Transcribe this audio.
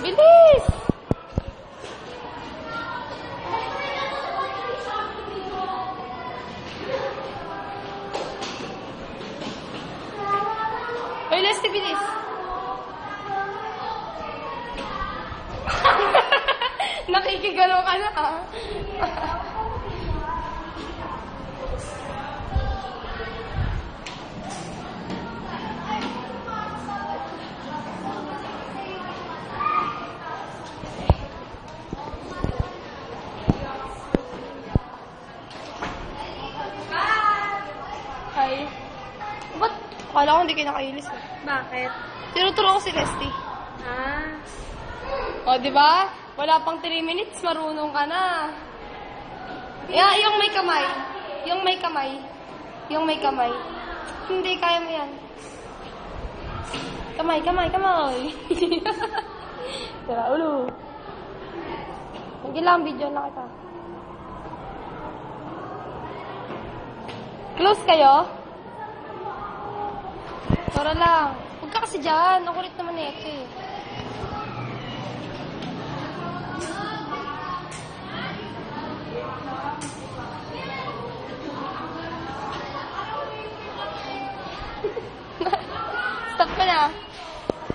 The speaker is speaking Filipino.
Bilis! Hoy, Leslie, bilis! Nakikigalaw ka na, ha? Ay. Ba't? Akala ko hindi kayo nakailis, eh. Bakit? Tinuturo ko si Leslie. Ah. O, di ba? Wala pang 3 minutes, marunong ka na. Yeah, yung may kamay. Yung may kamay. Yung may kamay. Hindi, kaya mo yan. Kamay, kamay, kamay. Tara, ulo. Hindi lang, video na kita. Close kayo? Tara lang. Huwag ka kasi dyan. Ang kulit naman na ito, eh. Stop ka na.